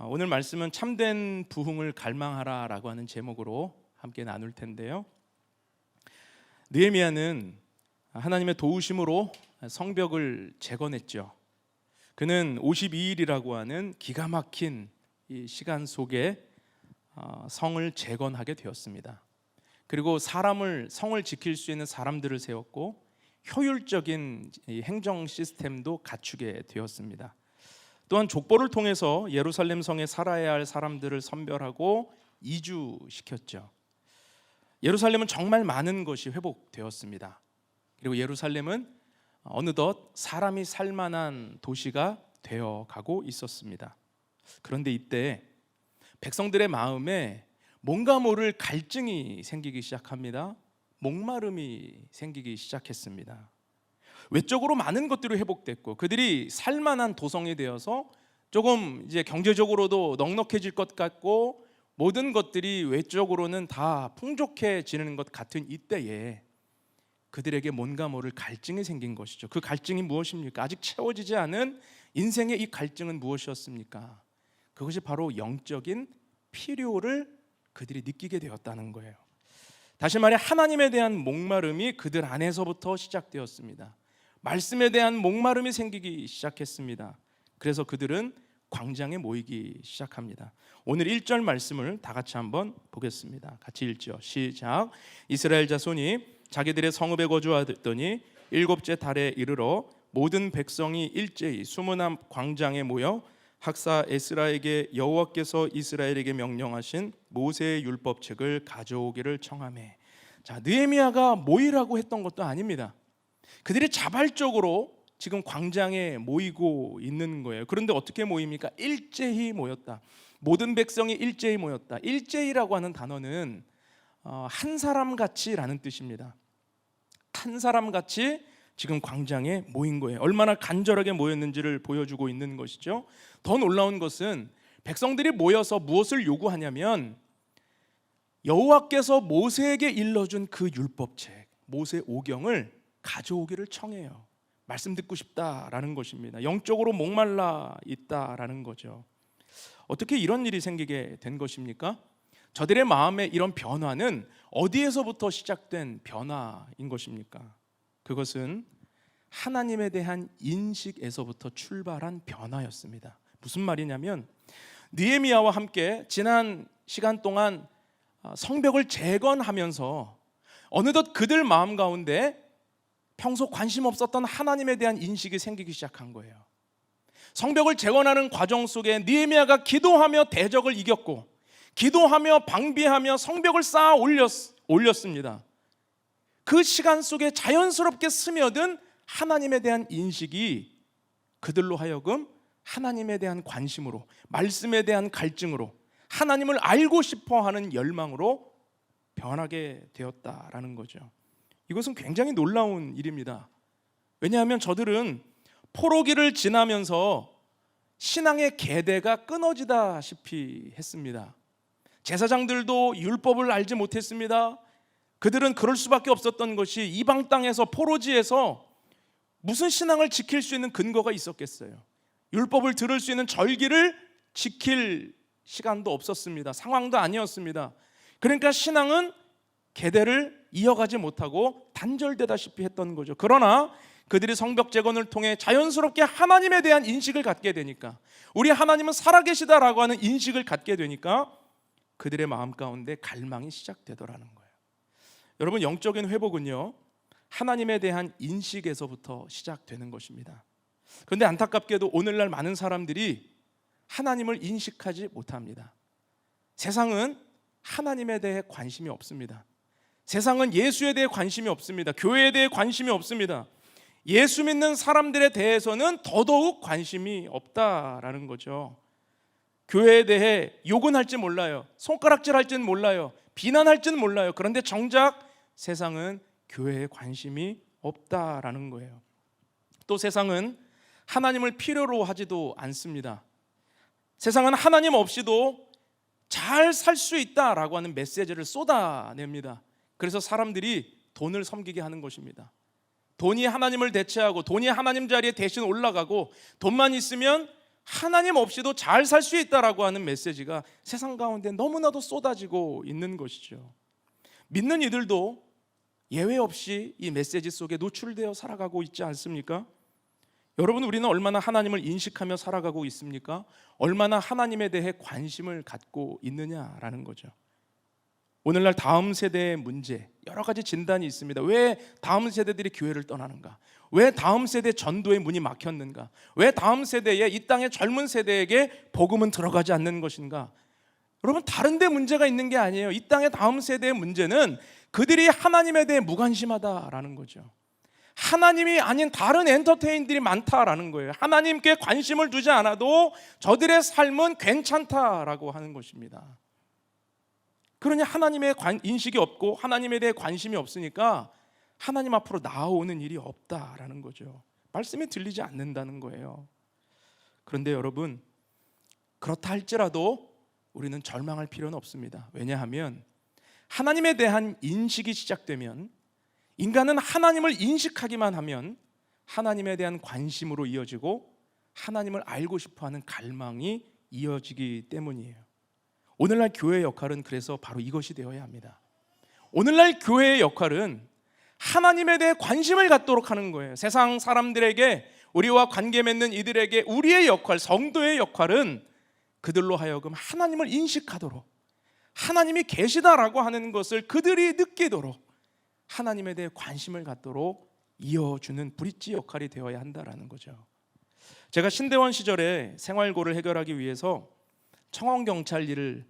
오늘 말씀은 참된 부흥을 갈망하라라고 하는 제목으로 함께 나눌 텐데요. 느헤미야는 하나님의 도우심으로 성벽을 재건했죠. 그는 52일이라고 하는 기가 막힌 이 시간 속에 성을 재건하게 되었습니다. 그리고 성을 지킬 수 있는 사람들을 세웠고 효율적인 행정 시스템도 갖추게 되었습니다. 또한 족보를 통해서 예루살렘 성에 살아야 할 사람들을 선별하고 이주시켰죠. 예루살렘은 정말 많은 것이 회복되었습니다. 그리고 예루살렘은 어느덧 사람이 살만한 도시가 되어가고 있었습니다. 그런데 이때 백성들의 마음에 뭔가 모를 갈증이 생기기 시작합니다. 목마름이 생기기 시작했습니다. 외적으로 많은 것들이 회복됐고 그들이 살만한 도성이 되어서 조금 이제 경제적으로도 넉넉해질 것 같고 모든 것들이 외적으로는 다 풍족해지는 것 같은 이때에 그들에게 뭔가 모를 갈증이 생긴 것이죠. 그 갈증이 무엇입니까? 아직 채워지지 않은 인생의 이 갈증은 무엇이었습니까? 그것이 바로 영적인 필요를 그들이 느끼게 되었다는 거예요. 다시 말해 하나님에 대한 목마름이 그들 안에서부터 시작되었습니다. 말씀에 대한 목마름이 생기기 시작했습니다. 그래서 그들은 광장에 모이기 시작합니다. 오늘 1절 말씀을 다 같이 한번 보겠습니다. 같이 읽죠. 시작. 이스라엘 자손이 자기들의 성읍에 거주하더니 일곱째 달에 이르러 모든 백성이 일제히 수문암 광장에 모여 학사 에스라에게 여호와께서 이스라엘에게 명령하신 모세의 율법책을 가져오기를 청하매. 자, 느헤미야가 모이라고 했던 것도 아닙니다. 그들이 자발적으로 지금 광장에 모이고 있는 거예요. 그런데 어떻게 모입니까? 일제히 모였다. 모든 백성이 일제히 모였다. 일제히라고 하는 단어는 한 사람같이라는 뜻입니다. 한 사람같이 지금 광장에 모인 거예요. 얼마나 간절하게 모였는지를 보여주고 있는 것이죠. 더 놀라운 것은 백성들이 모여서 무엇을 요구하냐면 여호와께서 모세에게 일러준 그 율법책, 모세 오경을 가져오기를 청해요. 말씀 듣고 싶다라는 것입니다. 영적으로 목말라 있다라는 거죠. 어떻게 이런 일이 생기게 된 것입니까? 저들의 마음에 이런 변화는 어디에서부터 시작된 변화인 것입니까? 그것은 하나님에 대한 인식에서부터 출발한 변화였습니다. 무슨 말이냐면 느헤미야와 함께 지난 시간 동안 성벽을 재건하면서 어느덧 그들 마음 가운데 평소 관심 없었던 하나님에 대한 인식이 생기기 시작한 거예요. 성벽을 재건하는 과정 속에 느헤미야가 기도하며 대적을 이겼고 기도하며 방비하며 성벽을 쌓아 올렸습니다. 그 시간 속에 자연스럽게 스며든 하나님에 대한 인식이 그들로 하여금 하나님에 대한 관심으로, 말씀에 대한 갈증으로, 하나님을 알고 싶어하는 열망으로 변하게 되었다라는 거죠. 이것은 굉장히 놀라운 일입니다. 왜냐하면 저들은 포로기를 지나면서 신앙의 계대가 끊어지다시피 했습니다. 제사장들도 율법을 알지 못했습니다. 그들은 그럴 수밖에 없었던 것이 이방 땅에서 포로지에서 무슨 신앙을 지킬 수 있는 근거가 있었겠어요. 율법을 들을 수 있는 절기를 지킬 시간도 없었습니다. 상황도 아니었습니다. 그러니까 신앙은 계대를 이어가지 못하고 단절되다시피 했던 거죠. 그러나 그들이 성벽 재건을 통해 자연스럽게 하나님에 대한 인식을 갖게 되니까, 우리 하나님은 살아계시다라고 하는 인식을 갖게 되니까 그들의 마음 가운데 갈망이 시작되더라는 거예요. 여러분, 영적인 회복은요, 하나님에 대한 인식에서부터 시작되는 것입니다. 그런데 안타깝게도 오늘날 많은 사람들이 하나님을 인식하지 못합니다. 세상은 하나님에 대해 관심이 없습니다. 세상은 예수에 대해 관심이 없습니다. 교회에 대해 관심이 없습니다. 예수 믿는 사람들에 대해서는 더더욱 관심이 없다라는 거죠. 교회에 대해 욕은 할지 몰라요. 손가락질 할지는 몰라요. 비난할지는 몰라요. 그런데 정작 세상은 교회에 관심이 없다라는 거예요. 또 세상은 하나님을 필요로 하지도 않습니다. 세상은 하나님 없이도 잘 살 수 있다라고 하는 메시지를 쏟아냅니다. 그래서 사람들이 돈을 섬기게 하는 것입니다. 돈이 하나님을 대체하고 돈이 하나님 자리에 대신 올라가고 돈만 있으면 하나님 없이도 잘 살 수 있다라고 하는 메시지가 세상 가운데 너무나도 쏟아지고 있는 것이죠. 믿는 이들도 예외 없이 이 메시지 속에 노출되어 살아가고 있지 않습니까? 여러분, 우리는 얼마나 하나님을 인식하며 살아가고 있습니까? 얼마나 하나님에 대해 관심을 갖고 있느냐라는 거죠. 오늘날 다음 세대의 문제, 여러 가지 진단이 있습니다. 왜 다음 세대들이 교회를 떠나는가? 왜 다음 세대 전도의 문이 막혔는가? 왜 다음 세대에, 이 땅의 젊은 세대에게 복음은 들어가지 않는 것인가? 여러분, 다른 데 문제가 있는 게 아니에요. 이 땅의 다음 세대의 문제는 그들이 하나님에 대해 무관심하다라는 거죠. 하나님이 아닌 다른 엔터테인들이 많다라는 거예요. 하나님께 관심을 두지 않아도 저들의 삶은 괜찮다라고 하는 것입니다. 그러니 하나님의 인식이 없고 하나님에 대해 관심이 없으니까 하나님 앞으로 나아오는 일이 없다라는 거죠. 말씀이 들리지 않는다는 거예요. 그런데 여러분, 그렇다 할지라도 우리는 절망할 필요는 없습니다. 왜냐하면 하나님에 대한 인식이 시작되면, 인간은 하나님을 인식하기만 하면 하나님에 대한 관심으로 이어지고 하나님을 알고 싶어하는 갈망이 이어지기 때문이에요. 오늘날 교회의 역할은 그래서 바로 이것이 되어야 합니다. 오늘날 교회의 역할은 하나님에 대해 관심을 갖도록 하는 거예요. 세상 사람들에게, 우리와 관계 맺는 이들에게 우리의 역할, 성도의 역할은 그들로 하여금 하나님을 인식하도록, 하나님이 계시다라고 하는 것을 그들이 느끼도록, 하나님에 대해 관심을 갖도록 이어주는 브릿지 역할이 되어야 한다라는 거죠. 제가 신대원 시절에 생활고를 해결하기 위해서 청원경찰 일을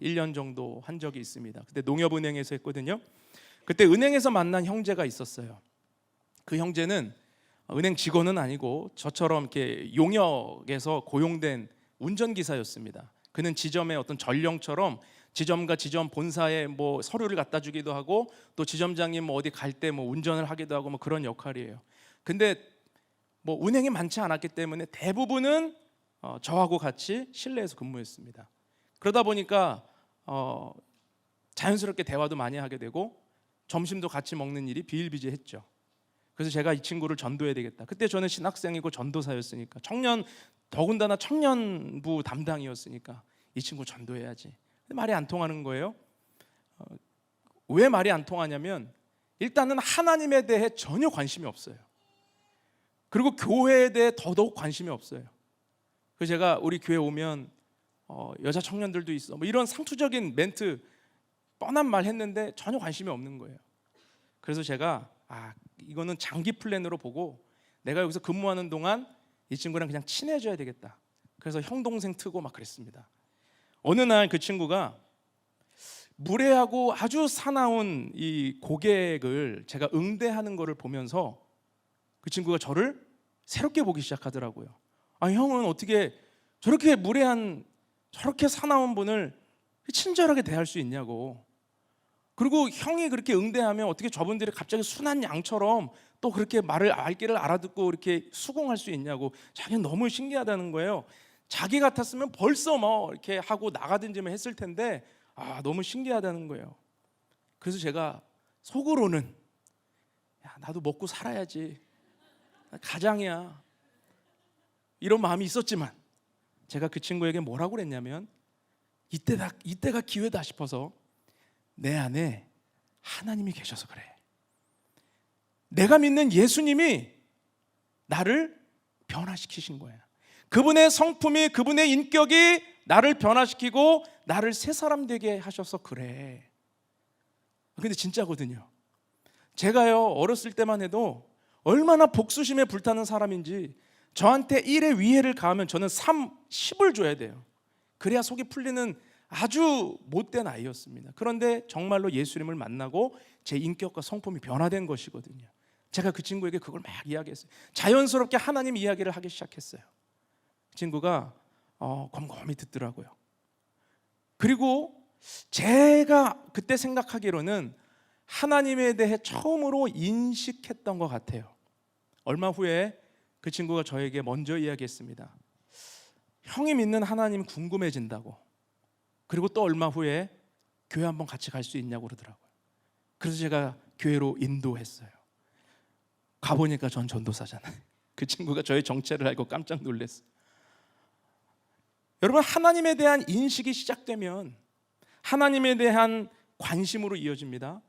1년 정도 한 적이 있습니다. 그때 농협은행에서 했거든요. 그때 은행에서 만난 형제가 있었어요. 그 형제는 은행 직원은 아니고 저처럼 이렇게 용역에서 고용된 운전기사였습니다. 그는 지점의 어떤 전령처럼 지점과 지점 본사에 뭐 서류를 갖다 주기도 하고, 또 지점장님 뭐 어디 갈 때 뭐 운전을 하기도 하고 뭐 그런 역할이에요. 근데 뭐 운행이 많지 않았기 때문에 대부분은 저하고 같이 실내에서 근무했습니다. 그러다 보니까 자연스럽게 대화도 많이 하게 되고 점심도 같이 먹는 일이 비일비재했죠. 그래서 제가 이 친구를 전도해야 되겠다. 그때 저는 신학생이고 전도사였으니까, 더군다나 청년부 담당이었으니까 이 친구 전도해야지. 근데 말이 안 통하는 거예요. 왜 말이 안 통하냐면, 일단은 하나님에 대해 전혀 관심이 없어요. 그리고 교회에 대해 더더욱 관심이 없어요. 그래서 제가 우리 교회 오면 여자 청년들도 있어, 뭐 이런 상투적인 멘트, 뻔한 말 했는데 전혀 관심이 없는 거예요. 그래서 제가 이거는 장기 플랜으로 보고 내가 여기서 근무하는 동안 이 친구랑 그냥 친해져야 되겠다. 그래서 형 동생 트고 막 그랬습니다. 어느 날 그 친구가 무례하고 아주 사나운 이 고객을 제가 응대하는 거를 보면서 그 친구가 저를 새롭게 보기 시작하더라고요. 형은 어떻게 저렇게 무례한, 저렇게 사나운 분을 친절하게 대할 수 있냐고. 그리고 형이 그렇게 응대하면 어떻게 저분들이 갑자기 순한 양처럼 또 그렇게 말귀를 알아듣고 이렇게 수긍할 수 있냐고. 자기는 너무 신기하다는 거예요. 자기 같았으면 벌써 뭐 이렇게 하고 나가든지 했을 텐데 너무 신기하다는 거예요. 그래서 제가 속으로는 나도 먹고 살아야지, 가장이야, 이런 마음이 있었지만 제가 그 친구에게 뭐라고 그랬냐면, 이때가 기회다 싶어서 내 안에 하나님이 계셔서 그래. 내가 믿는 예수님이 나를 변화시키신 거야. 그분의 성품이, 그분의 인격이 나를 변화시키고 나를 새 사람 되게 하셔서 그래. 근데 진짜거든요. 제가요, 어렸을 때만 해도 얼마나 복수심에 불타는 사람인지, 저한테 1의 위해를 가하면 저는 3, 10을 줘야 돼요. 그래야 속이 풀리는 아주 못된 아이였습니다. 그런데 정말로 예수님을 만나고 제 인격과 성품이 변화된 것이거든요. 제가 그 친구에게 그걸 막 이야기했어요. 자연스럽게 하나님 이야기를 하기 시작했어요. 그 친구가 곰곰이 듣더라고요. 그리고 제가 그때 생각하기로는 하나님에 대해 처음으로 인식했던 것 같아요. 얼마 후에 그 친구가 저에게 먼저 이야기했습니다. 형이 믿는 하나님 궁금해진다고. 그리고 또 얼마 후에 교회 한번 같이 갈 수 있냐고 그러더라고요. 그래서 제가 교회로 인도했어요. 가보니까 전 전도사잖아요. 그 친구가 저의 정체를 알고 깜짝 놀랐어요. 여러분, 하나님에 대한 인식이 시작되면 하나님에 대한 관심으로 이어집니다.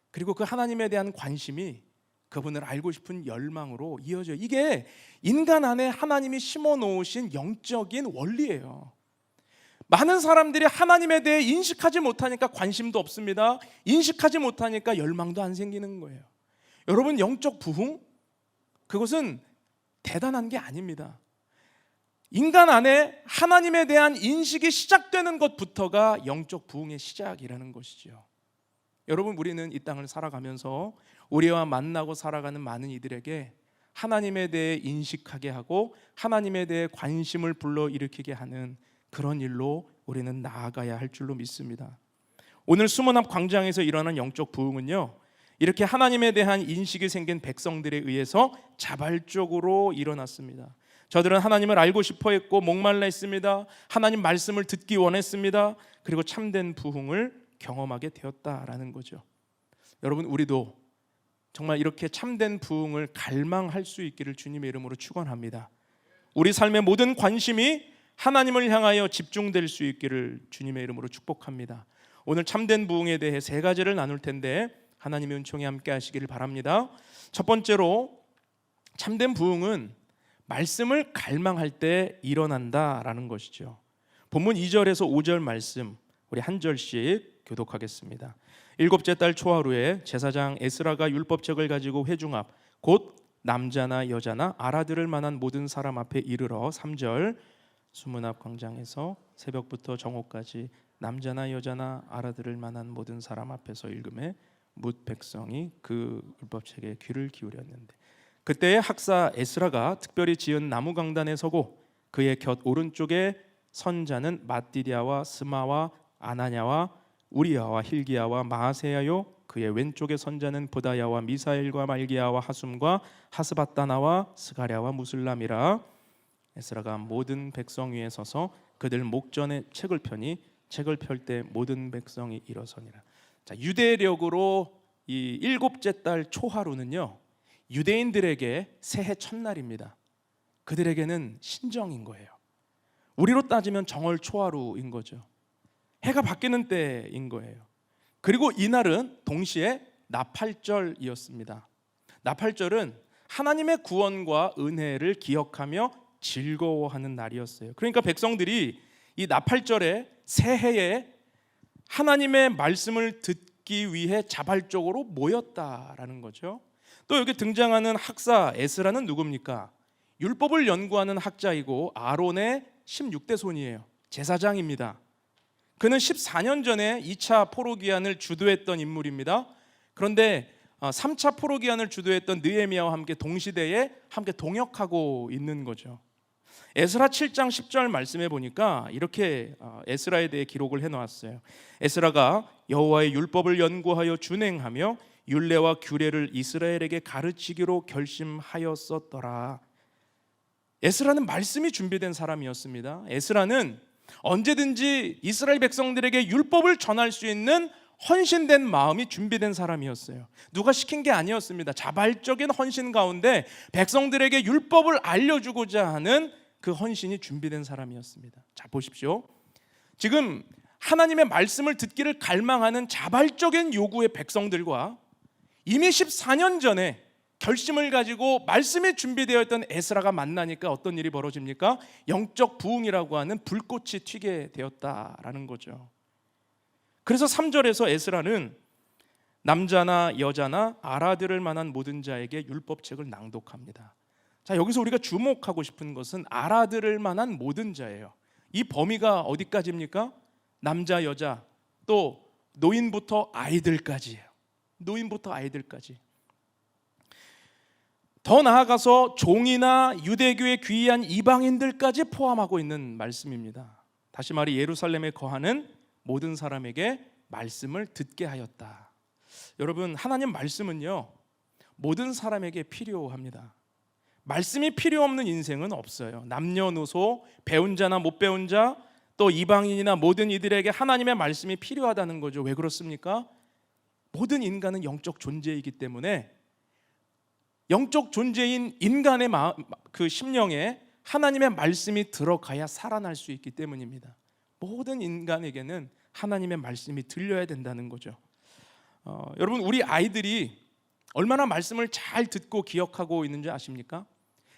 그리고 그 하나님에 대한 관심이 그분을 알고 싶은 열망으로 이어져요. 이게 인간 안에 하나님이 심어 놓으신 영적인 원리예요. 많은 사람들이 하나님에 대해 인식하지 못하니까 관심도 없습니다. 인식하지 못하니까 열망도 안 생기는 거예요. 여러분, 영적 부흥, 그것은 대단한 게 아닙니다. 인간 안에 하나님에 대한 인식이 시작되는 것부터가 영적 부흥의 시작이라는 것이죠. 여러분, 우리는 이 땅을 살아가면서 우리와 만나고 살아가는 많은 이들에게 하나님에 대해 인식하게 하고 하나님에 대해 관심을 불러일으키게 하는 그런 일로 우리는 나아가야 할 줄로 믿습니다. 오늘 수문 앞 광장에서 일어난 영적 부흥은요, 이렇게 하나님에 대한 인식이 생긴 백성들에 의해서 자발적으로 일어났습니다. 저들은 하나님을 알고 싶어 했고 목말라 했습니다. 하나님 말씀을 듣기 원했습니다. 그리고 참된 부흥을 경험하게 되었다라는 거죠. 여러분, 우리도 정말 이렇게 참된 부흥을 갈망할 수 있기를 주님의 이름으로 축원합니다. 우리 삶의 모든 관심이 하나님을 향하여 집중될 수 있기를 주님의 이름으로 축복합니다. 오늘 참된 부흥에 대해 세 가지를 나눌 텐데 하나님의 은총이 함께 하시기를 바랍니다. 첫 번째로, 참된 부흥은 말씀을 갈망할 때 일어난다라는 것이죠. 본문 2절에서 5절 말씀 우리 한 절씩 교독하겠습니다. 일곱째 달 초하루에 제사장 에스라가 율법책을 가지고 회중 앞 곧 남자나 여자나 알아들을 만한 모든 사람 앞에 이르러 3절 수문 앞 광장에서 새벽부터 정오까지 남자나 여자나 알아들을 만한 모든 사람 앞에서 읽음에 뭇 백성이 그 율법책에 귀를 기울였는데 그때 학사 에스라가 특별히 지은 나무 강단에 서고 그의 곁 오른쪽에 선자는 마띠디아와 스마와 아나냐와 우리야와 hil기야와 마아세야요 그의 왼쪽에 선자는 보다야와 미사엘과 말기야와 하숨과 하스바다나와 스가랴와 무슬람이라. 에스라가 모든 백성 위에 서서 그들 목전에 책을 펴니 책을 펼 때 모든 백성이 일어서니라. 자, 유대력으로 이 일곱째 달 초하루는요, 유대인들에게 새해 첫날입니다. 그들에게는 신정인 거예요. 우리로 따지면 정월 초하루인 거죠. 해가 바뀌는 때인 거예요. 그리고 이날은 동시에 나팔절이었습니다. 나팔절은 하나님의 구원과 은혜를 기억하며 즐거워하는 날이었어요. 그러니까 백성들이 이 나팔절에 새해에 하나님의 말씀을 듣기 위해 자발적으로 모였다라는 거죠. 또 여기 등장하는 학사 에스라는 누굽니까? 율법을 연구하는 학자이고 아론의 16대 손이에요. 제사장입니다. 그는 14년 전에 2차 포로기한을 주도했던 인물입니다. 그런데 3차 포로기한을 주도했던 느헤미야와 함께 동시대에 함께 동역하고 있는 거죠. 에스라 7장 10절 말씀에 보니까 이렇게 에스라에 대해 기록을 해놓았어요. 에스라가 여호와의 율법을 연구하여 준행하며 율례와 규례를 이스라엘에게 가르치기로 결심하였었더라. 에스라는 말씀이 준비된 사람이었습니다. 에스라는 언제든지 이스라엘 백성들에게 율법을 전할 수 있는 헌신된 마음이 준비된 사람이었어요. 누가 시킨 게 아니었습니다. 자발적인 헌신 가운데 백성들에게 율법을 알려주고자 하는 그 헌신이 준비된 사람이었습니다. 자, 보십시오. 지금 하나님의 말씀을 듣기를 갈망하는 자발적인 요구의 백성들과 이미 14년 전에 결심을 가지고 말씀이 준비되어 있던 에스라가 만나니까 어떤 일이 벌어집니까? 영적 부흥이라고 하는 불꽃이 튀게 되었다라는 거죠. 그래서 3절에서 에스라는 남자나 여자나 알아들을 만한 모든 자에게 율법책을 낭독합니다. 자, 여기서 우리가 주목하고 싶은 것은 알아들을 만한 모든 자예요. 이 범위가 어디까지입니까? 남자, 여자, 또 노인부터 아이들까지예요. 노인부터 아이들까지. 더 나아가서 종이나 유대교에 귀의한 이방인들까지 포함하고 있는 말씀입니다. 다시 말해 예루살렘에 거하는 모든 사람에게 말씀을 듣게 하였다. 여러분, 하나님 말씀은요, 모든 사람에게 필요합니다. 말씀이 필요 없는 인생은 없어요. 남녀노소, 배운 자나 못 배운 자, 또 이방인이나 모든 이들에게 하나님의 말씀이 필요하다는 거죠. 왜 그렇습니까? 모든 인간은 영적 존재이기 때문에 영적 존재인 인간의 그 심령에 하나님의 말씀이 들어가야 살아날 수 있기 때문입니다. 모든 인간에게는 하나님의 말씀이 들려야 된다는 거죠. 여러분, 우리 아이들이 얼마나 말씀을 잘 듣고 기억하고 있는지 아십니까?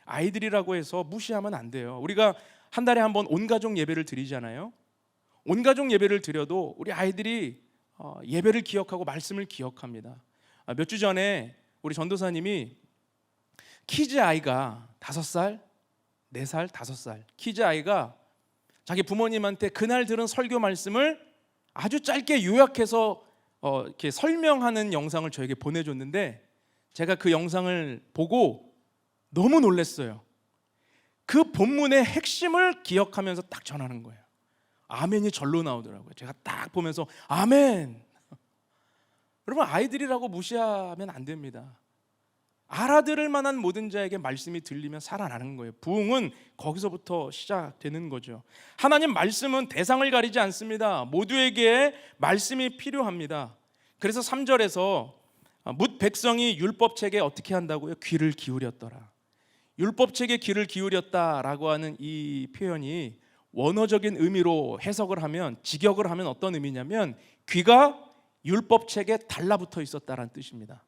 아이들이라고 해서 무시하면 안 돼요. 우리가 한 달에 한 번 온가족 예배를 드리잖아요. 온가족 예배를 드려도 우리 아이들이 예배를 기억하고 말씀을 기억합니다. 몇 주 전에 우리 전도사님이 키즈 아이가 5살, 4살, 5살 키즈 아이가 자기 부모님한테 그날 들은 설교 말씀을 아주 짧게 요약해서 이렇게 설명하는 영상을 저에게 보내줬는데, 제가 그 영상을 보고 너무 놀랐어요. 그 본문의 핵심을 기억하면서 딱 전하는 거예요. 아멘이 절로 나오더라고요. 제가 딱 보면서 아멘. 여러분, 아이들이라고 무시하면 안 됩니다. 알아들을 만한 모든 자에게 말씀이 들리면 살아나는 거예요. 부흥은 거기서부터 시작되는 거죠. 하나님 말씀은 대상을 가리지 않습니다. 모두에게 말씀이 필요합니다. 그래서 3절에서 뭇 백성이 율법책에 어떻게 한다고요? 귀를 기울였더라. 율법책에 귀를 기울였다라고 하는 이 표현이 원어적인 의미로 해석을 하면, 직역을 하면 어떤 의미냐면 귀가 율법책에 달라붙어 있었다라는 뜻입니다.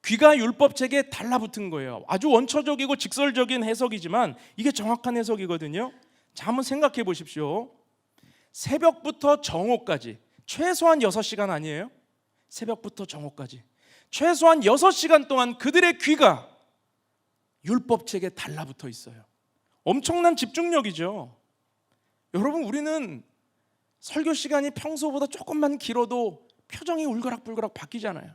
귀가 율법책에 달라붙은 거예요. 아주 원초적이고 직설적인 해석이지만 이게 정확한 해석이거든요. 자, 한번 생각해 보십시오. 새벽부터 정오까지 최소한 6시간 아니에요? 새벽부터 정오까지 최소한 6시간 동안 그들의 귀가 율법책에 달라붙어 있어요. 엄청난 집중력이죠. 여러분, 우리는 설교 시간이 평소보다 조금만 길어도 표정이 울그락불그락 바뀌잖아요.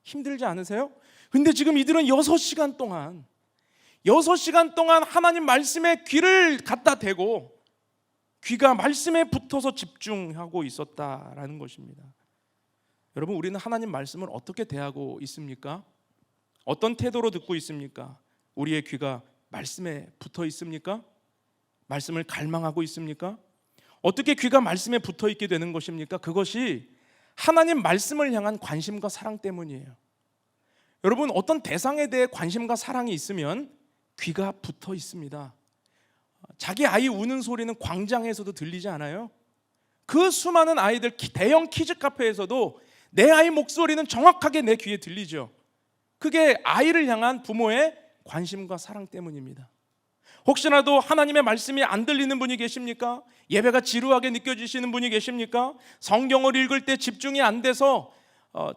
힘들지 않으세요? 근데 지금 이들은 6시간 동안 하나님 말씀에 귀를 갖다 대고 귀가 말씀에 붙어서 집중하고 있었다라는 것입니다. 여러분, 우리는 하나님 말씀을 어떻게 대하고 있습니까? 어떤 태도로 듣고 있습니까? 우리의 귀가 말씀에 붙어 있습니까? 말씀을 갈망하고 있습니까? 어떻게 귀가 말씀에 붙어 있게 되는 것입니까? 그것이 하나님 말씀을 향한 관심과 사랑 때문이에요. 여러분, 어떤 대상에 대해 관심과 사랑이 있으면 귀가 붙어 있습니다. 자기 아이 우는 소리는 광장에서도 들리지 않아요? 그 수많은 아이들 대형 키즈 카페에서도 내 아이 목소리는 정확하게 내 귀에 들리죠. 그게 아이를 향한 부모의 관심과 사랑 때문입니다. 혹시라도 하나님의 말씀이 안 들리는 분이 계십니까? 예배가 지루하게 느껴지시는 분이 계십니까? 성경을 읽을 때 집중이 안 돼서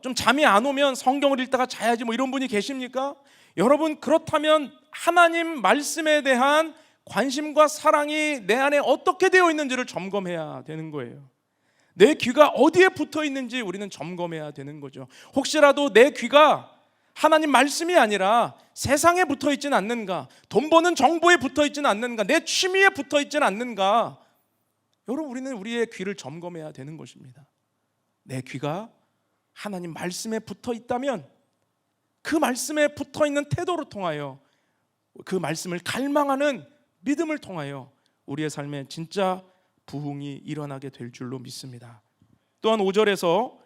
좀 잠이 안 오면 성경을 읽다가 자야지 이런 분이 계십니까? 여러분, 그렇다면 하나님 말씀에 대한 관심과 사랑이 내 안에 어떻게 되어 있는지를 점검해야 되는 거예요. 내 귀가 어디에 붙어 있는지 우리는 점검해야 되는 거죠. 혹시라도 내 귀가 하나님 말씀이 아니라 세상에 붙어 있지는 않는가, 돈 버는 정보에 붙어 있지는 않는가, 내 취미에 붙어 있지는 않는가. 여러분, 우리는 우리의 귀를 점검해야 되는 것입니다. 내 귀가 하나님 말씀에 붙어 있다면 그 말씀에 붙어 있는 태도로 통하여, 그 말씀을 갈망하는 믿음을 통하여 우리의 삶에 진짜 부흥이 일어나게 될 줄로 믿습니다. 또한 5절에서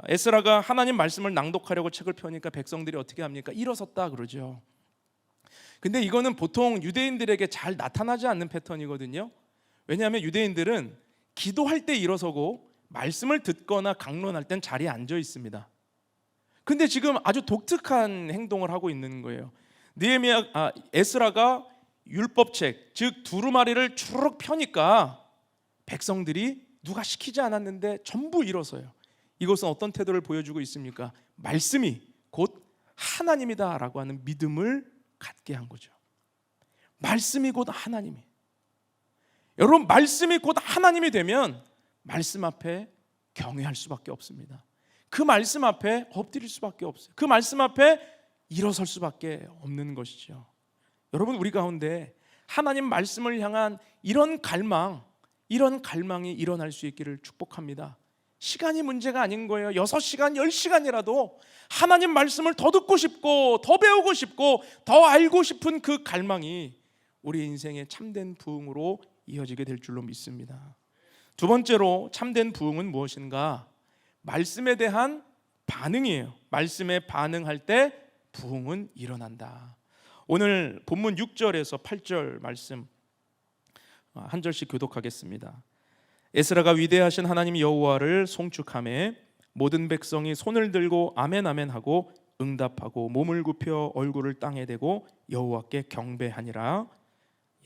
에스라가 하나님 말씀을 낭독하려고 책을 펴니까 백성들이 어떻게 합니까? 일어섰다 그러죠. 근데 이거는 보통 유대인들에게 잘 나타나지 않는 패턴이거든요. 왜냐하면 유대인들은 기도할 때 일어서고 말씀을 듣거나 강론할 땐 자리에 앉아 있습니다. 근데 지금 아주 독특한 행동을 하고 있는 거예요. 에스라가 율법책, 즉 두루마리를 주르륵 펴니까 백성들이 누가 시키지 않았는데 전부 일어서요. 이것은 어떤 태도를 보여주고 있습니까? 말씀이 곧 하나님이다 라고 하는 믿음을 갖게 한 거죠. 말씀이 곧 하나님이. 여러분, 말씀이 곧 하나님이 되면 말씀 앞에 경외할 수밖에 없습니다. 그 말씀 앞에 엎드릴 수밖에 없어요. 그 말씀 앞에 일어설 수밖에 없는 것이죠. 여러분, 우리 가운데 하나님 말씀을 향한 이런 갈망이 일어날 수 있기를 축복합니다. 시간이 문제가 아닌 거예요. 6시간, 10시간이라도 하나님 말씀을 더 듣고 싶고 더 배우고 싶고 더 알고 싶은 그 갈망이 우리 인생의 참된 부흥으로 이어지게 될 줄로 믿습니다. 두 번째로 참된 부흥은 무엇인가? 말씀에 대한 반응이에요. 말씀에 반응할 때 부흥은 일어난다. 오늘 본문 6절에서 8절 말씀 한 절씩 교독하겠습니다. 에스라가 위대하신 하나님 여호와를 송축하며 모든 백성이 손을 들고 아멘 아멘 하고 응답하고 몸을 굽혀 얼굴을 땅에 대고 여호와께 경배하니라.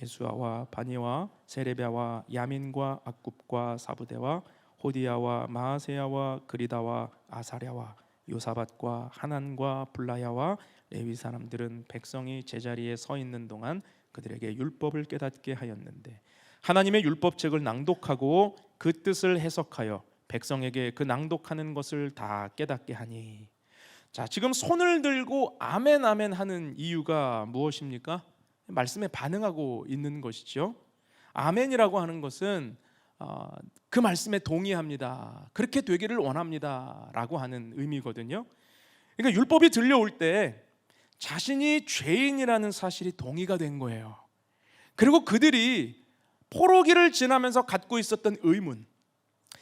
예수아와 바니와 세레비아와 야민과 악굽과 사부대와 호디야와 마아세야와 그리다와 아사랴와 요사밧과 하난과 블라야와 레위 사람들은 백성이 제자리에 서 있는 동안 그들에게 율법을 깨닫게 하였는데 하나님의 율법책을 낭독하고 그 뜻을 해석하여 백성에게 그 낭독하는 것을 다 깨닫게 하니. 자, 지금 손을 들고 아멘 아멘 하는 이유가 무엇입니까? 말씀에 반응하고 있는 것이죠. 아멘이라고 하는 것은 그 말씀에 동의합니다, 그렇게 되기를 원합니다 라고 하는 의미거든요. 그러니까 율법이 들려올 때 자신이 죄인이라는 사실이 동의가 된 거예요. 그리고 그들이 포로기를 지나면서 갖고 있었던 의문,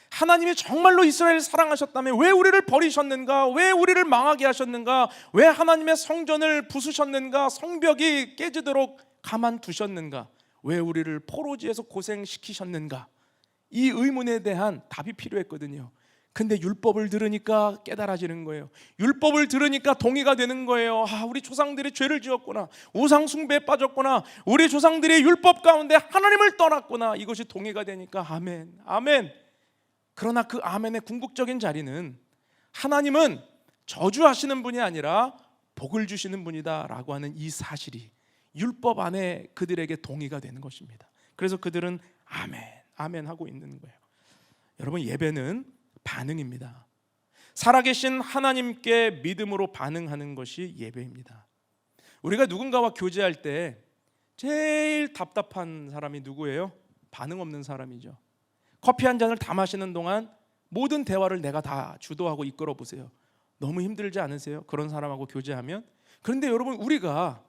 하나님이 정말로 이스라엘을 사랑하셨다면 왜 우리를 버리셨는가? 왜 우리를 망하게 하셨는가? 왜 하나님의 성전을 부수셨는가? 성벽이 깨지도록 가만두셨는가? 왜 우리를 포로지에서 고생시키셨는가? 이 의문에 대한 답이 필요했거든요. 근데 율법을 들으니까 깨달아지는 거예요. 율법을 들으니까 동의가 되는 거예요. 우리 조상들이 죄를 지었구나, 우상 숭배에 빠졌구나, 우리 조상들이 율법 가운데 하나님을 떠났구나. 이것이 동의가 되니까 아멘, 아멘. 그러나 그 아멘의 궁극적인 자리는 하나님은 저주하시는 분이 아니라 복을 주시는 분이다 라고 하는 이 사실이 율법 안에 그들에게 동의가 되는 것입니다. 그래서 그들은 아멘, 아멘 하고 있는 거예요. 여러분, 예배는 반응입니다. 살아계신 하나님께 믿음으로 반응하는 것이 예배입니다. 우리가 누군가와 교제할 때 제일 답답한 사람이 누구예요? 반응 없는 사람이죠. 커피 한 잔을 다 마시는 동안 모든 대화를 내가 다 주도하고 이끌어 보세요. 너무 힘들지 않으세요? 그런 사람하고 교제하면? 그런데 여러분, 우리가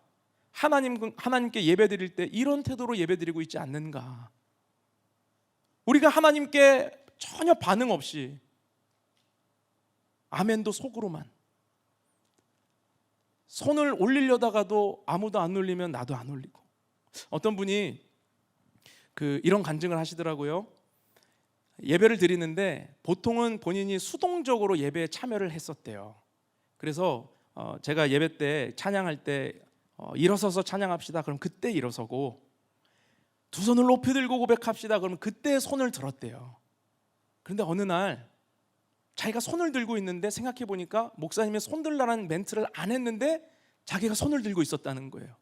하나님께 예배드릴 때 이런 태도로 예배드리고 있지 않는가? 우리가 하나님께 전혀 반응 없이 아멘도 속으로만, 손을 올리려다가도 아무도 안 올리면 나도 안 올리고. 어떤 분이 이런 간증을 하시더라고요. 예배를 드리는데 보통은 본인이 수동적으로 예배에 참여를 했었대요. 그래서 제가 예배 때 찬양할 때 일어서서 찬양합시다, 그럼 그때 일어서고, 두 손을 높이 들고 고백합시다, 그러면 그때 손을 들었대요. 그런데 어느 날 자기가 손을 들고 있는데 생각해 보니까 목사님이 손 들라는 멘트를 안 했는데 자기가 손을 들고 있었다는 거예요.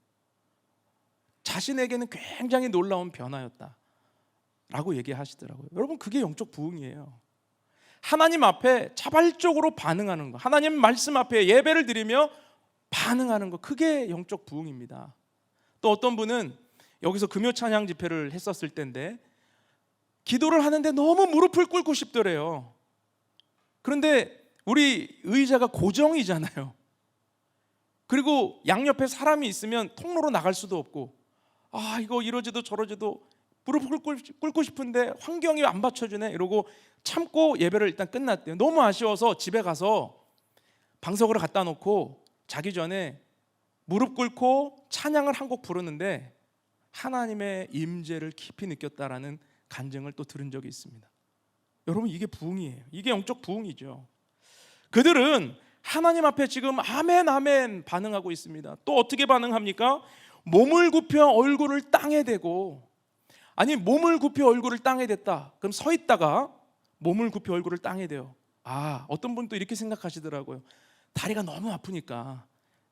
자신에게는 굉장히 놀라운 변화였다 라고 얘기하시더라고요. 여러분, 그게 영적 부흥이에요. 하나님 앞에 자발적으로 반응하는 거, 하나님 말씀 앞에 예배를 드리며 반응하는 거, 그게 영적 부흥입니다. 또 어떤 분은 여기서 금요 찬양 집회를 했었을 때인데 기도를 하는데 너무 무릎을 꿇고 싶더래요. 그런데 우리 의자가 고정이잖아요. 그리고 양옆에 사람이 있으면 통로로 나갈 수도 없고, 이거 이러지도 저러지도 무릎을 꿇고 싶은데 환경이 안 받쳐주네 이러고 참고 예배를 일단 끝났대요. 너무 아쉬워서 집에 가서 방석으로 갖다 놓고 자기 전에 무릎 꿇고 찬양을 한 곡 부르는데 하나님의 임재를 깊이 느꼈다라는 간증을 또 들은 적이 있습니다. 여러분, 이게 부흥이에요. 이게 영적 부흥이죠. 그들은 하나님 앞에 지금 아멘 아멘 반응하고 있습니다. 또 어떻게 반응합니까? 몸을 굽혀 얼굴을 땅에 대고. 아니, 몸을 굽혀 얼굴을 땅에 댔다, 그럼 서 있다가 몸을 굽혀 얼굴을 땅에 대요. 어떤 분도 이렇게 생각하시더라고요. 다리가 너무 아프니까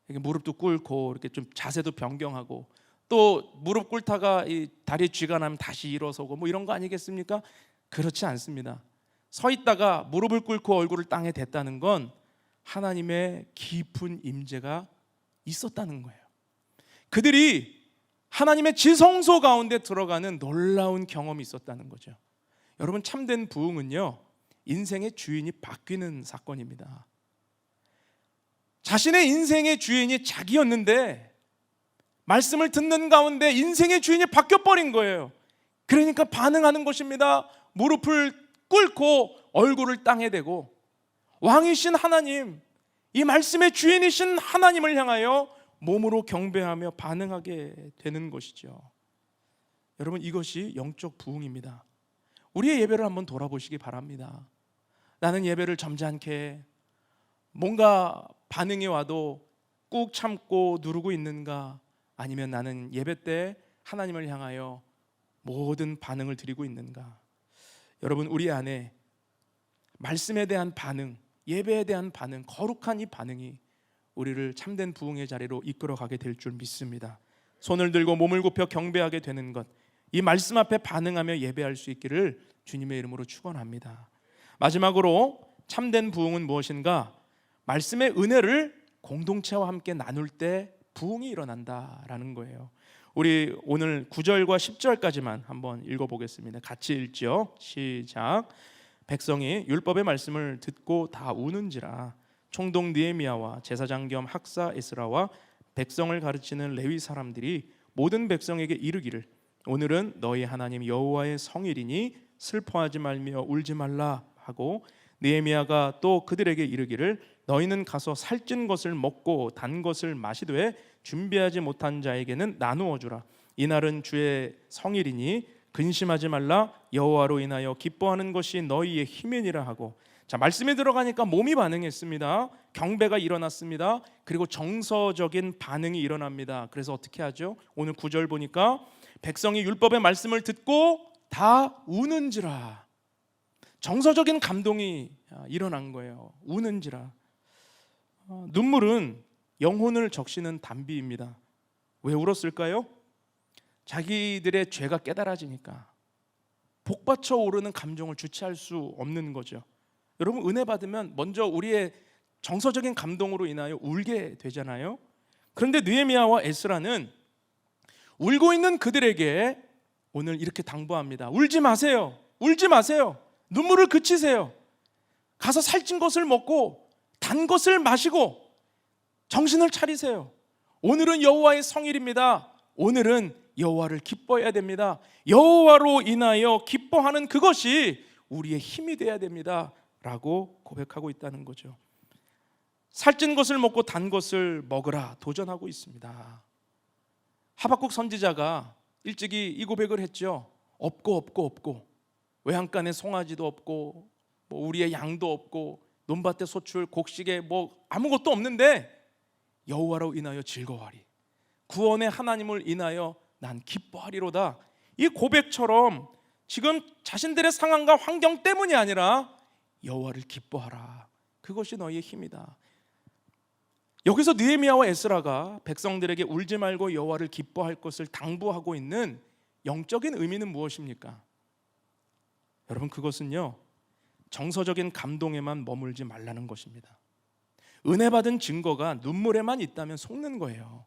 이렇게 무릎도 꿇고 이렇게 좀 자세도 변경하고, 또 무릎 꿇다가 이 다리에 쥐가 나면 다시 일어서고 뭐 이런 거 아니겠습니까? 그렇지 않습니다. 서 있다가 무릎을 꿇고 얼굴을 땅에 댔다는 건 하나님의 깊은 임재가 있었다는 거예요. 그들이 하나님의 지성소 가운데 들어가는 놀라운 경험이 있었다는 거죠. 여러분, 참된 부흥은요, 인생의 주인이 바뀌는 사건입니다. 자신의 인생의 주인이 자기였는데 말씀을 듣는 가운데 인생의 주인이 바뀌어버린 거예요. 그러니까 반응하는 것입니다. 무릎을 꿇고 얼굴을 땅에 대고 왕이신 하나님, 이 말씀의 주인이신 하나님을 향하여 몸으로 경배하며 반응하게 되는 것이죠. 여러분, 이것이 영적 부흥입니다. 우리의 예배를 한번 돌아보시기 바랍니다. 나는 예배를 점잖게 뭔가 반응이 와도 꾹 참고 누르고 있는가, 아니면 나는 예배 때 하나님을 향하여 모든 반응을 드리고 있는가. 여러분, 우리 안에 말씀에 대한 반응, 예배에 대한 반응, 거룩한 이 반응이 우리를 참된 부흥의 자리로 이끌어가게 될 줄 믿습니다. 손을 들고 몸을 굽혀 경배하게 되는 것, 이 말씀 앞에 반응하며 예배할 수 있기를 주님의 이름으로 축원합니다. 마지막으로 참된 부흥은 무엇인가? 말씀의 은혜를 공동체와 함께 나눌 때 부흥이 일어난다라는 거예요. 우리 오늘 9절과 10절까지만 한번 읽어보겠습니다. 같이 읽죠. 시작. 백성이 율법의 말씀을 듣고 다 우는지라. 총독 느헤미야와 제사장 겸 학사 에스라와 백성을 가르치는 레위 사람들이 모든 백성에게 이르기를, 오늘은 너희 하나님 여호와의 성일이니 슬퍼하지 말며 울지 말라 하고, 느헤미야가 또 그들에게 이르기를, 너희는 가서 살찐 것을 먹고 단 것을 마시되 준비하지 못한 자에게는 나누어 주라. 이날은 주의 성일이니 근심하지 말라. 여호와로 인하여 기뻐하는 것이 너희의 힘이니라 하고. 자, 말씀에 들어가니까 몸이 반응했습니다. 경배가 일어났습니다. 그리고 정서적인 반응이 일어납니다. 그래서 어떻게 하죠? 오늘 9절 보니까 백성이 율법의 말씀을 듣고 다 우는지라. 정서적인 감동이 일어난 거예요. 우는지라. 눈물은 영혼을 적시는 단비입니다. 왜 울었을까요? 자기들의 죄가 깨달아지니까 복받쳐 오르는 감정을 주체할 수 없는 거죠. 여러분, 은혜 받으면 먼저 우리의 정서적인 감동으로 인하여 울게 되잖아요. 그런데 느헤미야와 에스라는 울고 있는 그들에게 오늘 이렇게 당부합니다. 울지 마세요. 울지 마세요. 눈물을 그치세요. 가서 살찐 것을 먹고 단 것을 마시고 정신을 차리세요. 오늘은 여호와의 성일입니다. 오늘은 여호와를 기뻐해야 됩니다. 여호와로 인하여 기뻐하는 그것이 우리의 힘이 되어야 됩니다 라고 고백하고 있다는 거죠. 살찐 것을 먹고 단 것을 먹으라 도전하고 있습니다. 하박국 선지자가 일찍이 이 고백을 했죠. 없고 외양간에 송아지도 없고 뭐 우리의 양도 없고 논밭에 소출 곡식에 뭐 아무것도 없는데 여호와로 인하여 즐거워하리. 구원의 하나님을 인하여 난 기뻐하리로다. 이 고백처럼 지금 자신들의 상황과 환경 때문이 아니라 여호와를 기뻐하라. 그것이 너희의 힘이다. 여기서 느헤미야와 에스라가 백성들에게 울지 말고 여호와를 기뻐할 것을 당부하고 있는 영적인 의미는 무엇입니까? 여러분, 그것은요, 정서적인 감동에만 머물지 말라는 것입니다. 은혜 받은 증거가 눈물에만 있다면 속는 거예요.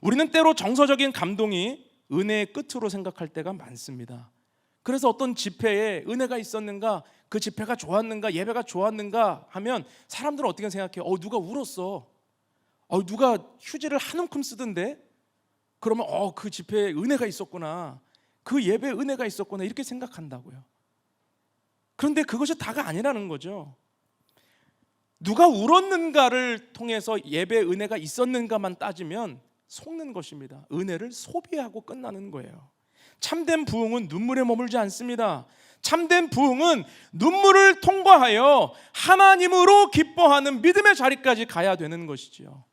우리는 때로 정서적인 감동이 은혜의 끝으로 생각할 때가 많습니다. 그래서 어떤 집회에 은혜가 있었는가, 그 집회가 좋았는가, 예배가 좋았는가 하면 사람들은 어떻게 생각해요? 누가 울었어. 누가 휴지를 한 움큼 쓰던데? 그러면 그 집회에 은혜가 있었구나, 그 예배에 은혜가 있었구나, 이렇게 생각한다고요. 그런데 그것이 다가 아니라는 거죠. 누가 울었는가를 통해서 예배에 은혜가 있었는가만 따지면 속는 것입니다. 은혜를 소비하고 끝나는 거예요. 참된 부흥은 눈물에 머물지 않습니다. 참된 부흥은 눈물을 통과하여 하나님으로 기뻐하는 믿음의 자리까지 가야 되는 것이지요.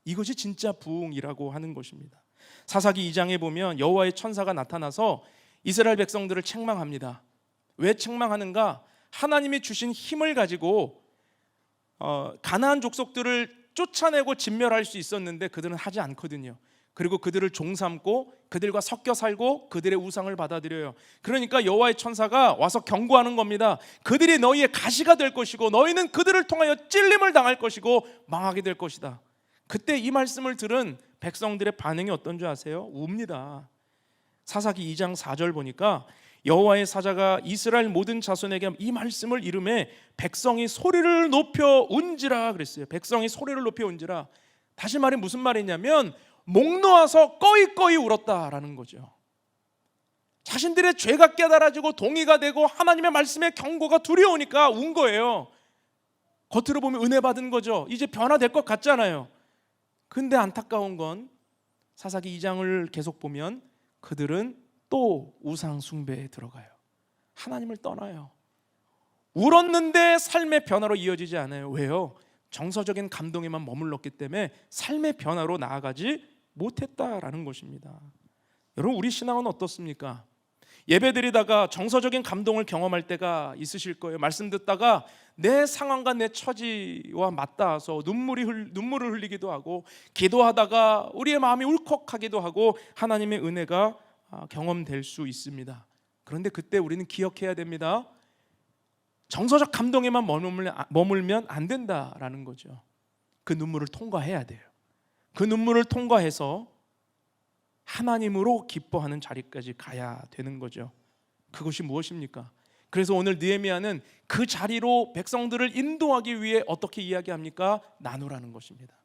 이것이 진짜 부흥이라고 하는 것입니다. 사사기 2장에 보면 여호와의 천사가 나타나서 이스라엘 백성들을 책망합니다. 왜 책망하는가? 하나님이 주신 힘을 가지고 가나안 족속들을 쫓아내고 진멸할 수 있었는데 그들은 하지 않거든요. 그리고 그들을 종삼고 그들과 섞여 살고 그들의 우상을 받아들여요. 그러니까 여호와의 천사가 와서 경고하는 겁니다. 그들이 너희의 가시가 될 것이고 너희는 그들을 통하여 찔림을 당할 것이고 망하게 될 것이다. 그때 이 말씀을 들은 백성들의 반응이 어떤 줄 아세요? 웁니다. 사사기 2장 4절 보니까 여호와의 사자가 이스라엘 모든 자손에게 이 말씀을 이름해 백성이 소리를 높여 운지라 그랬어요. 백성이 소리를 높여 운지라. 다시 말해 무슨 말이냐면 목 놓아서 꺼이꺼이 울었다라는 거죠. 자신들의 죄가 깨달아지고 동의가 되고 하나님의 말씀에 경고가 두려우니까 운 거예요. 겉으로 보면 은혜 받은 거죠. 이제 변화될 것 같잖아요. 근데 안타까운 건 사사기 2장을 계속 보면 그들은 또 우상 숭배에 들어가요. 하나님을 떠나요. 울었는데 삶의 변화로 이어지지 않아요. 왜요? 정서적인 감동에만 머물렀기 때문에 삶의 변화로 나아가지 못했다라는 것입니다. 여러분, 우리 신앙은 어떻습니까? 예배드리다가 정서적인 감동을 경험할 때가 있으실 거예요. 말씀 듣다가 내 상황과 내 처지와 맞닿아서 눈물을 흘리기도 하고, 기도하다가 우리의 마음이 울컥하기도 하고 하나님의 은혜가 경험될 수 있습니다. 그런데 그때 우리는 기억해야 됩니다. 정서적 감동에만 머물면 안 된다라는 거죠. 그 눈물을 통과해야 돼요. 그 눈물을 통과해서 하나님으로 기뻐하는 자리까지 가야 되는 거죠. 그것이 무엇입니까? 그래서 오늘 느헤미야는 그 자리로 백성들을 인도하기 위해 어떻게 이야기합니까? 나누라는 것입니다.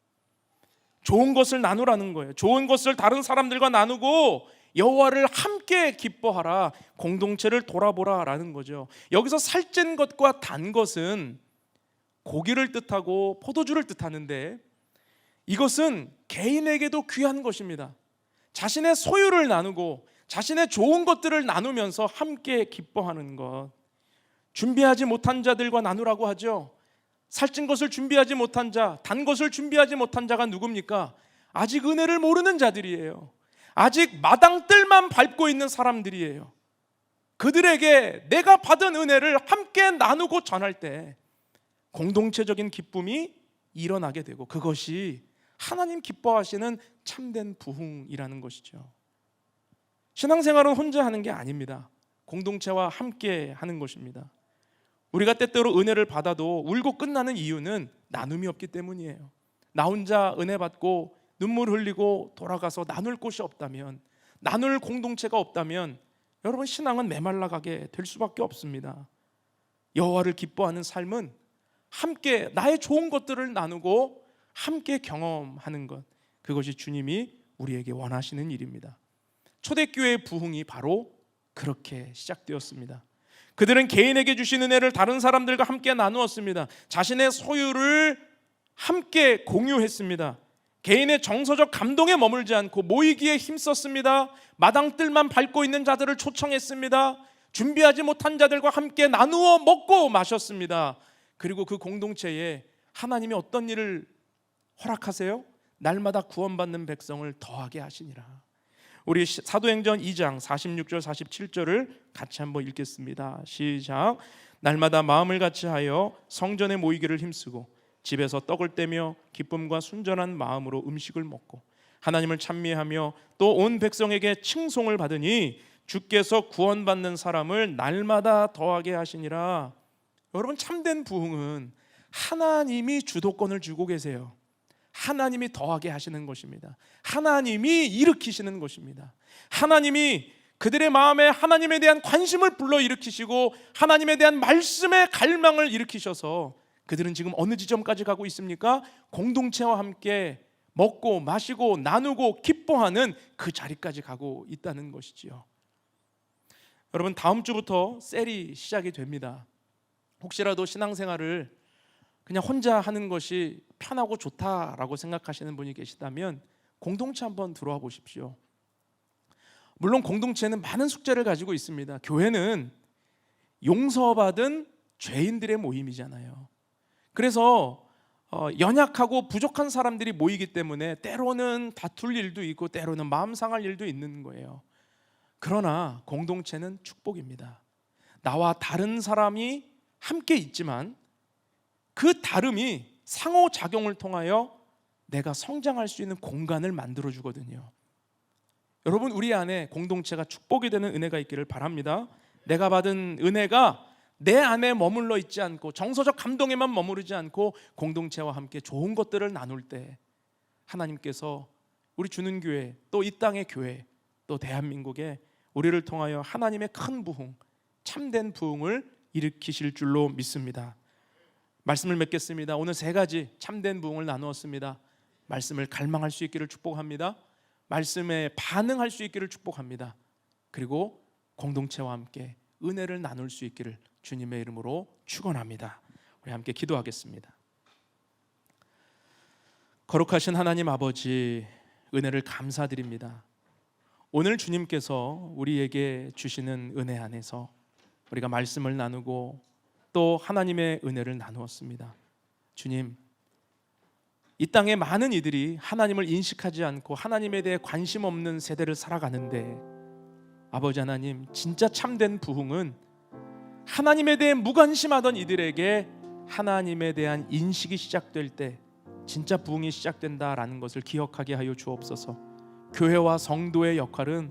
좋은 것을 나누라는 거예요. 좋은 것을 다른 사람들과 나누고 여호와를 함께 기뻐하라, 공동체를 돌아보라라는 거죠. 여기서 살찐 것과 단 것은 고기를 뜻하고 포도주를 뜻하는데, 이것은 개인에게도 귀한 것입니다. 자신의 소유를 나누고 자신의 좋은 것들을 나누면서 함께 기뻐하는 것. 준비하지 못한 자들과 나누라고 하죠. 살찐 것을 준비하지 못한 자, 단 것을 준비하지 못한 자가 누굽니까? 아직 은혜를 모르는 자들이에요. 아직 마당뜰만 밟고 있는 사람들이에요. 그들에게 내가 받은 은혜를 함께 나누고 전할 때 공동체적인 기쁨이 일어나게 되고, 그것이 하나님 기뻐하시는 참된 부흥이라는 것이죠. 신앙생활은 혼자 하는 게 아닙니다. 공동체와 함께 하는 것입니다. 우리가 때때로 은혜를 받아도 울고 끝나는 이유는 나눔이 없기 때문이에요. 나 혼자 은혜 받고 눈물 흘리고 돌아가서 나눌 곳이 없다면, 나눌 공동체가 없다면 여러분, 신앙은 메말라가게 될 수밖에 없습니다. 여호와를 기뻐하는 삶은 함께 나의 좋은 것들을 나누고 함께 경험하는 것, 그것이 주님이 우리에게 원하시는 일입니다. 초대교회의 부흥이 바로 그렇게 시작되었습니다. 그들은 개인에게 주신 은혜를 다른 사람들과 함께 나누었습니다. 자신의 소유를 함께 공유했습니다. 개인의 정서적 감동에 머물지 않고 모이기에 힘썼습니다. 마당뜰만 밟고 있는 자들을 초청했습니다. 준비하지 못한 자들과 함께 나누어 먹고 마셨습니다. 그리고 그 공동체에 하나님이 어떤 일을 허락하세요? 날마다 구원받는 백성을 더하게 하시니라. 우리 사도행전 2장 46절 47절을 같이 한번 읽겠습니다. 시작. 날마다 마음을 같이하여 성전에 모이기를 힘쓰고 집에서 떡을 떼며 기쁨과 순전한 마음으로 음식을 먹고 하나님을 찬미하며 또 온 백성에게 칭송을 받으니 주께서 구원받는 사람을 날마다 더하게 하시니라. 여러분, 참된 부흥은 하나님이 주도권을 쥐고 계세요. 하나님이 더하게 하시는 것입니다. 하나님이 일으키시는 것입니다. 하나님이 그들의 마음에 하나님에 대한 관심을 불러일으키시고 하나님에 대한 말씀의 갈망을 일으키셔서 그들은 지금 어느 지점까지 가고 있습니까? 공동체와 함께 먹고 마시고 나누고 기뻐하는 그 자리까지 가고 있다는 것이지요. 여러분, 다음 주부터 셀이 시작이 됩니다. 혹시라도 신앙생활을 그냥 혼자 하는 것이 편하고 좋다라고 생각하시는 분이 계시다면 공동체 한번 들어와 보십시오. 물론 공동체는 많은 숙제를 가지고 있습니다. 교회는 용서받은 죄인들의 모임이잖아요. 그래서 연약하고 부족한 사람들이 모이기 때문에 때로는 다툴 일도 있고 때로는 마음 상할 일도 있는 거예요. 그러나 공동체는 축복입니다. 나와 다른 사람이 함께 있지만 그 다름이 상호작용을 통하여 내가 성장할 수 있는 공간을 만들어 주거든요. 여러분, 우리 안에 공동체가 축복이 되는 은혜가 있기를 바랍니다. 내가 받은 은혜가 내 안에 머물러 있지 않고 정서적 감동에만 머무르지 않고 공동체와 함께 좋은 것들을 나눌 때 하나님께서 우리 주는 교회, 또 이 땅의 교회, 또 대한민국에 우리를 통하여 하나님의 큰 부흥, 참된 부흥을 일으키실 줄로 믿습니다. 말씀을 맺겠습니다. 오늘 세 가지 참된 부흥을 나누었습니다. 말씀을 갈망할 수 있기를 축복합니다. 말씀에 반응할 수 있기를 축복합니다. 그리고 공동체와 함께 은혜를 나눌 수 있기를 주님의 이름으로 축원합니다. 우리 함께 기도하겠습니다. 거룩하신 하나님 아버지, 은혜를 감사드립니다. 오늘 주님께서 우리에게 주시는 은혜 안에서 우리가 말씀을 나누고 또 하나님의 은혜를 나누었습니다. 주님, 이 땅에 많은 이들이 하나님을 인식하지 않고 하나님에 대해 관심 없는 세대를 살아가는데, 아버지 하나님, 진짜 참된 부흥은 하나님에 대해 무관심하던 이들에게 하나님에 대한 인식이 시작될 때 진짜 부흥이 시작된다라는 것을 기억하게 하여 주옵소서. 교회와 성도의 역할은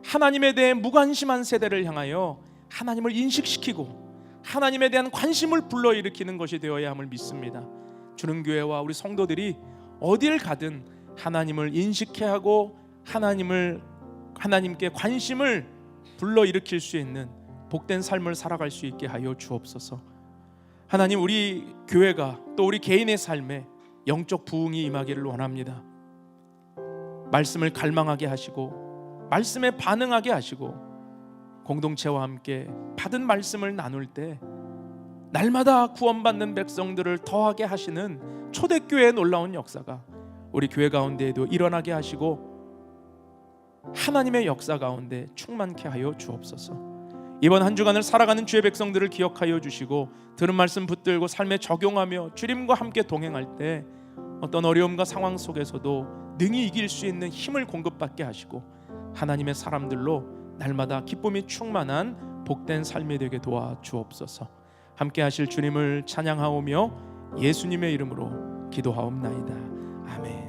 하나님에 대해 무관심한 세대를 향하여 하나님을 인식시키고 하나님에 대한 관심을 불러일으키는 것이 되어야 함을 믿습니다. 주는 교회와 우리 성도들이 어딜 가든 하나님을 인식해야 하고 하나님께 관심을 불러일으킬 수 있는 복된 삶을 살아갈 수 있게 하여 주옵소서. 하나님, 우리 교회가 또 우리 개인의 삶에 영적 부흥이 임하기를 원합니다. 말씀을 갈망하게 하시고 말씀에 반응하게 하시고 공동체와 함께 받은 말씀을 나눌 때 날마다 구원받는 백성들을 더하게 하시는 초대교회의 놀라운 역사가 우리 교회 가운데에도 일어나게 하시고 하나님의 역사 가운데 충만케 하여 주옵소서. 이번 한 주간을 살아가는 주의 백성들을 기억하여 주시고 들은 말씀 붙들고 삶에 적용하며 주님과 함께 동행할 때 어떤 어려움과 상황 속에서도 능히 이길 수 있는 힘을 공급받게 하시고 하나님의 사람들로 날마다 기쁨이 충만한 복된 삶이 되게 도와 주옵소서. 함께 하실 주님을 찬양하오며 예수님의 이름으로 기도하옵나이다. 아멘.